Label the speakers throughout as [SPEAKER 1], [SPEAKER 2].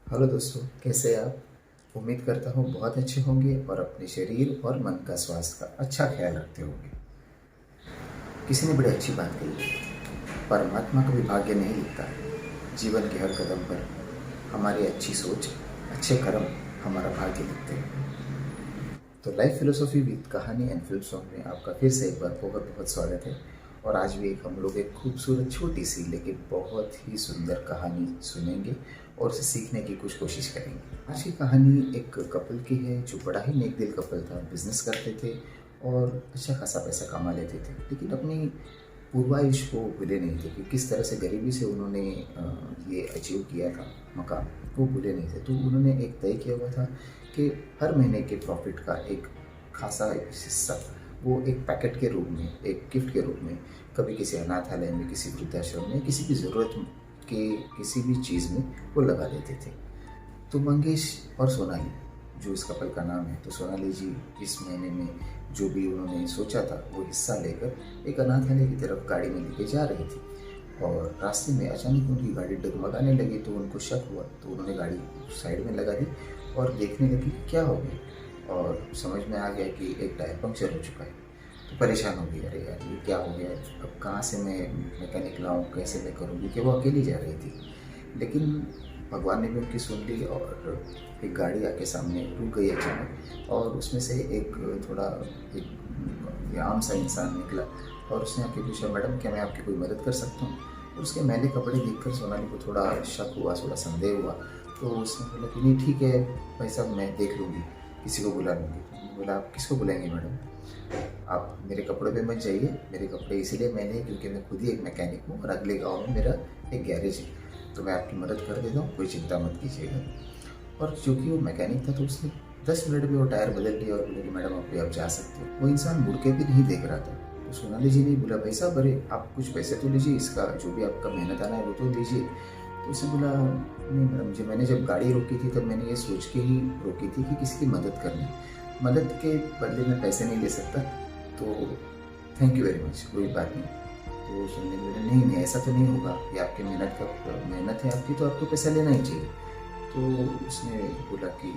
[SPEAKER 1] Hello दोस्तों, कैसे हैं आप। उम्मीद करता हूँ बहुत अच्छे होंगे और अपने शरीर और मन का स्वास्थ्य का अच्छा ख्याल रखते होंगे। किसी ने बड़ी अच्छी बात कही है, परमात्मा कभी भाग्य नहीं लिखता है। जीवन के हर कदम पर हमारी अच्छी सोच, अच्छे कर्म हमारा भाग्य लिखते हैं। तो लाइफ फिलोसॉफी विद कहानी एंड फिल्म सॉन्ग में आपका फिर से एक बार बहुत बहुत स्वागत है। और आज भी हम लोग एक खूबसूरत छोटी सी लेकिन बहुत ही सुंदर कहानी सुनेंगे और उसे सीखने की कुछ कोशिश करेंगे। आज की कहानी एक कपल की है जो बड़ा ही नेक दिल कपल था। बिजनेस करते थे और अच्छा खासा पैसा कमा लेते थे, लेकिन अपनी पूर्वायुष को भूले नहीं थे कि किस तरह से गरीबी से उन्होंने ये अचीव किया था मकाम, वो भूले नहीं थे। तो उन्होंने एक तय किया हुआ था कि हर महीने के प्रॉफिट का एक खासा हिस्सा वो एक पैकेट के रूप में, एक गिफ्ट के रूप में कभी किसी अनाथालय में, किसी वृद्धाश्रम में, किसी भी ज़रूरत के किसी भी चीज़ में वो लगा देते थे। तो मंगेश और सोनाली, जो इस कपल का नाम है, तो सोनाली जी इस महीने में जो भी उन्होंने सोचा था वो हिस्सा लेकर एक अनाथालय की तरफ गाड़ी में लेके जा रही थी। और रास्ते में अचानक उनकी गाड़ी डगमगाने लगी तो उनको शक हुआ, तो उन्होंने गाड़ी साइड में लगा दी और देखने लगी क्या हो गया। और समझ में आ गया कि एक टायर पंक्चर हो चुका है। तो परेशान हो गई, अरे यार ये क्या हो गया, अब कहाँ से मैं मैकेनिक लाऊँ, कैसे मैं करूँगी, कि वो अकेली जा रही थी। लेकिन भगवान ने भी उनकी सुन ली और एक गाड़ी आके सामने रुक गई अचानक। और उसमें से एक थोड़ा एक आम सा इंसान निकला और उसने आके पूछा, मैडम क्या मैं आपकी कोई मदद कर सकता हूँ। और उसके मैले कपड़े देखकर सोनाली को थोड़ा शक हुआ, थोड़ा संदेह हुआ। तो उसने बोला कि नहीं ठीक है भाई साहब, मैं देख लूँगी, किसी को बुला लूँगी। तो बोला, आप किसको बुलाएंगे मैडम, आप मेरे कपड़ों पे मत जाइए। मेरे कपड़े इसीलिए मैंने क्योंकि मैं खुद ही एक मैकेनिक हूँ और अगले गांव में मेरा एक गैरेज है, तो मैं आपकी मदद कर देता हूँ, कोई चिंता मत कीजिएगा। और चूँकि वो मैकेनिक था तो उसने 10 मिनट में वो टायर बदल दिया और बोले कि मैडम आप जा सकते हो। वो इंसान मुड़ के भी नहीं देख रहा था। तो सोनाली जी ने बोला, भाई साहब अरे आप कुछ पैसे तो लीजिए, इसका जो भी आपका मेहनत आना है वो तो लीजिए। तो उसने बोला, नहीं मैडम जी, मैंने जब गाड़ी रोकी थी तब मैंने ये सोच के ही रोकी थी कि किसी की मदद करनी, मदद के बदले में पैसे नहीं ले सकता, तो थैंक यू वेरी मच, कोई बात नहीं। तो सुनने बोले, नहीं नहीं ऐसा तो नहीं होगा, ये आपकी मेहनत है आपकी, तो आपको पैसा लेना ही चाहिए। तो उसने बोला कि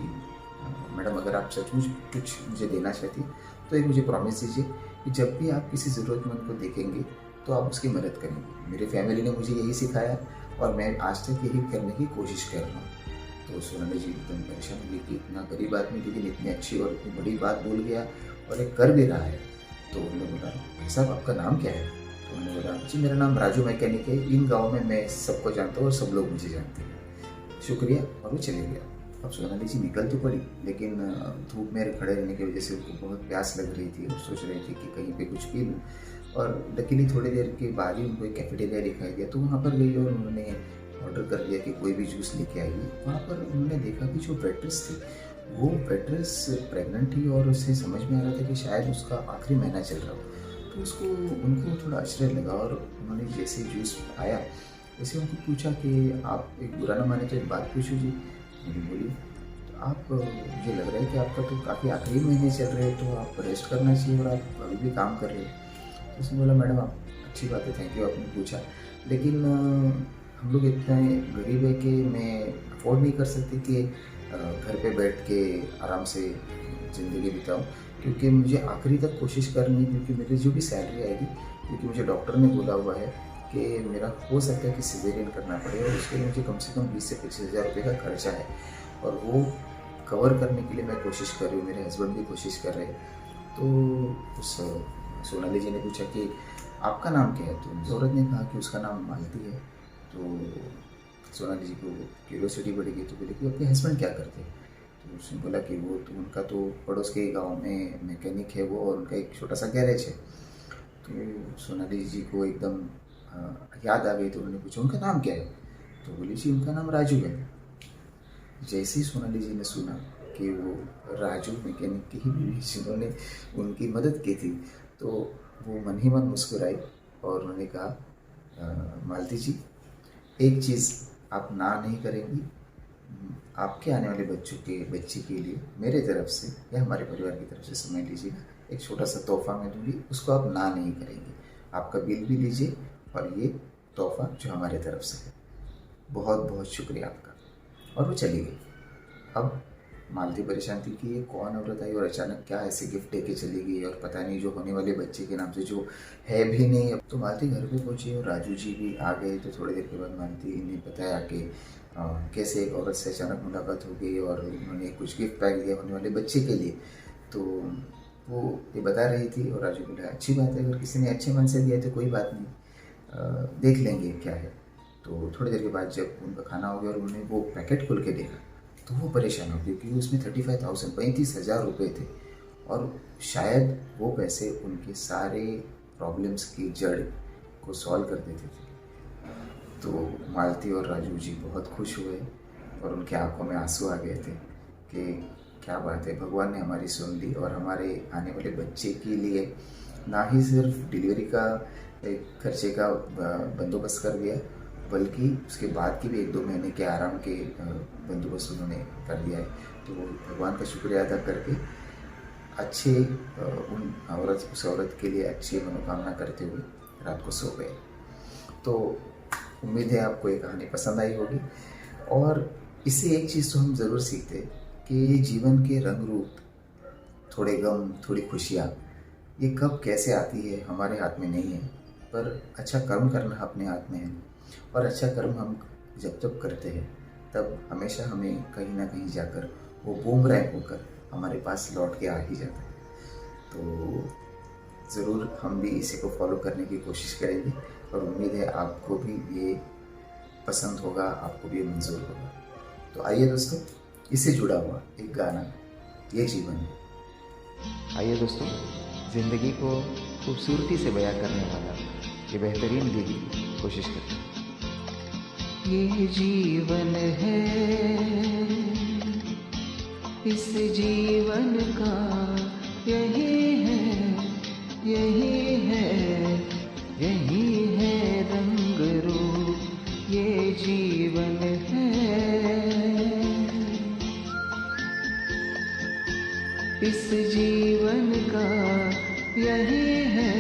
[SPEAKER 1] मैडम अगर आप सचमुच कुछ मुझे देना चाहती तो एक मुझे प्रॉमिस दीजिए कि जब भी आप किसी ज़रूरतमंद को देखेंगे तो आप उसकी मदद करेंगे। मेरी फैमिली ने मुझे यही सिखाया और मैं आज तक यही करने की कोशिश कर रहा हूँ। तो सोनाली जी एकदम परेशान हुई कि इतना गरीब आदमी लेकिन इतनी अच्छी और इतनी बड़ी बात बोल गया और एक कर भी रहा है। तो उन्होंने बोला, भाई साहब आपका नाम क्या है। तो उन्होंने बोला, जी मेरा नाम राजू मैकेनिक है, इन गाँव में मैं सबको जानता हूँ और सब लोग मुझे जानते हैं, शुक्रिया। और वो चले गया। अब सोनाली जी निकल तो पड़ी, लेकिन धूप में खड़े रहने की वजह से उनको बहुत प्यास लग रही थी और सोच रही थी कि कहीं पे कुछ पी लूँ। और लकीली थोड़ी देर के बाद ही उनको एक कैफेटेरिया दिखाई दिया, तो वहाँ पर गई और उन्होंने ऑर्डर कर दिया कि कोई भी जूस लेके आइए। वहाँ पर उन्होंने देखा कि जो वेट्रेस थी वो वेट्रेस प्रेग्नेंट थी और उसे समझ में आ रहा था कि शायद उसका आखिरी महीना चल रहा हो। तो उसको उनको थोड़ा आश्चर्य लगा और उन्होंने जैसे जूस आया वैसे उनको पूछा कि आप एक बुरा ना माने तो एक बात पूछूँ जी। उन्होंने बोली, तो आप मुझे लग रहा है कि आपका तो काफ़ी आखिरी महीने चल रहे हैं, तो आप रेस्ट करना चाहिए और आप अभी भी काम कर रहे हो। तो उसने बोला, मैडम आप अच्छी बात है, थैंक यू आपने पूछा, लेकिन हम लोग इतने गरीब है कि मैं अफोर्ड नहीं कर सकती कि घर पे बैठ के आराम से ज़िंदगी बिताऊँ, क्योंकि मुझे आखिरी तक कोशिश करनी है, क्योंकि मेरी जो भी सैलरी आएगी, क्योंकि मुझे डॉक्टर ने बोला हुआ है कि मेरा हो सकता है कि सिजेरियन करना पड़े और उसके लिए मुझे कम से कम 20 से 25 हज़ार रुपये का खर्चा है और वो कवर करने के लिए मैं कोशिश कर रही हूँ, मेरे हस्बैंड भी कोशिश कर रहे हैं। तो उस सोनाली जी ने पूछा कि आपका नाम क्या है। तो औरत ने कहा कि उसका नाम मालती है। तो सोनाली जी को क्यूरियोसिटी बढ़ गई, तो बोले कि आपके हस्बैंड क्या करते हैं। तो उसने बोला कि वो तो उनका तो पड़ोस के गांव में मैकेनिक है वो, और उनका एक छोटा सा गैरेज है। तो सोनाली जी को एकदम याद आ गई, तो उन्होंने पूछा उनका नाम क्या है। तो बोली, जी उनका नाम राजू है। जैसे ही सोनाली जी ने सुना कि वो राजू मैकेनिक की ही बीवी जिन्होंने उनकी मदद की थी, तो वो मन ही मन मुस्कुराई और उन्होंने कहा, मालती जी एक चीज़ आप ना नहीं करेंगी, आपके आने वाले बच्चे के लिए मेरे तरफ से या हमारे परिवार की तरफ से समझ लीजिए एक छोटा सा तोहफा मैं दूंगी, उसको आप ना नहीं करेंगे। आपका बिल भी लीजिए और ये तोहफा जो हमारे तरफ से है। बहुत बहुत शुक्रिया आपका। और वो चली गई। अब मालती परेशान थी कि ये कौन औरत आई और अचानक क्या ऐसे गिफ्ट दे के चली गई, और पता नहीं जो होने वाले बच्चे के नाम से जो है भी नहीं। अब तो मालती घर पे पहुंची और राजू जी भी आ गए। तो थोड़ी देर के बाद मालती ने बताया कि कैसे एक औरत से अचानक मुलाकात हो गई और उन्होंने कुछ गिफ्ट पैक दिया होने वाले बच्चे के लिए। तो वो ये बता रही थी और राजू बोला अच्छी बात है, अगर किसी ने अच्छे मन से दिया तो कोई बात नहीं, देख लेंगे क्या है। तो थोड़ी देर के बाद जब उनका खाना हो गया और उन्होंने वो पैकेट खोल के देखा तो वो परेशान हो गई, क्योंकि उसमें 35,000 रुपये थे और शायद वो पैसे उनके सारे प्रॉब्लम्स की जड़ को सॉल्व कर देते थे। तो मालती और राजू जी बहुत खुश हुए और उनके आंखों में आंसू आ गए थे कि क्या बात है, भगवान ने हमारी सुन ली और हमारे आने वाले बच्चे के लिए ना ही सिर्फ डिलीवरी का एक खर्चे का बंदोबस्त कर दिया, बल्कि उसके बाद की भी 1-2 महीने के आराम के बंदोबस्त उन्होंने कर दिया है। तो वो भगवान का शुक्रिया अदा करके अच्छे उस औरत के लिए अच्छी मनोकामना करते हुए रात को सो गए। तो उम्मीद है आपको ये कहानी पसंद आई होगी, और इससे एक चीज़ तो हम ज़रूर सीखते हैं कि जीवन के रंग रूप, थोड़े गम, थोड़ी खुशियाँ, ये कब कैसे आती है हमारे हाथ में नहीं है, पर अच्छा कर्म करना अपने हाथ में है। और अच्छा कर्म हम जब करते हैं तब हमेशा हमें कहीं ना कहीं जाकर वो बूमरैंग होकर हमारे पास लौट के आ ही जाता है। तो ज़रूर हम भी इसी को फॉलो करने की कोशिश करेंगे और उम्मीद है आपको भी ये पसंद होगा, आपको भी ये मंजूर होगा। तो आइए दोस्तों, इससे जुड़ा हुआ एक गाना, ये जीवन है। आइए दोस्तों, ज़िंदगी को खूबसूरती से बयां करने वाला ये बेहतरीन गीत की कोशिश करते हैं।
[SPEAKER 2] ये जीवन है, इस जीवन का यही है, यही है, यही है रंग रूप, ये जीवन है। इस जीवन का यही है,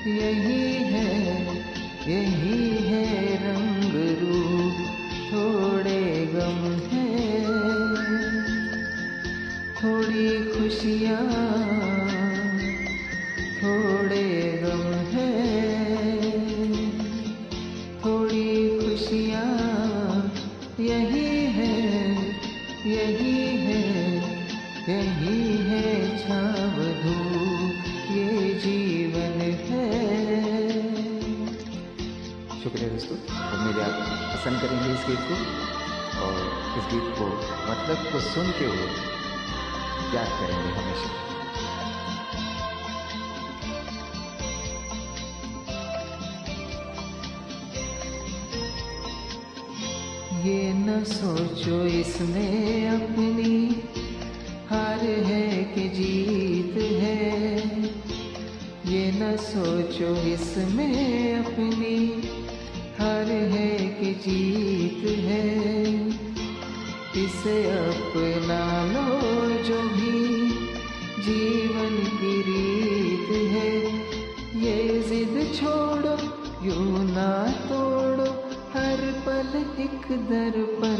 [SPEAKER 2] यही है, यही है रंग रूप, थोड़े गम है, थोड़ी खुशियाँ, थोड़े गम है, थोड़ी खुशियाँ, यही है, यही है, यही है छाव धूप, ये जीवन है।
[SPEAKER 1] शुक्रिया दोस्तों, उम्मीद है आप पसंद करेंगे इस गीत को और इस गीत को मतलब को सुनते हुए याद करेंगे हमेशा।
[SPEAKER 2] ये न सोचो इसमें अपनी हार है कि जीत है, ये न सोचो इसमें अपनी हार है कि जीत है। इसे अपना लो जो भी जीवन की रीत है, ये जिद छोड़ो यूं ना तोड़ो, हर पल एक दर्पण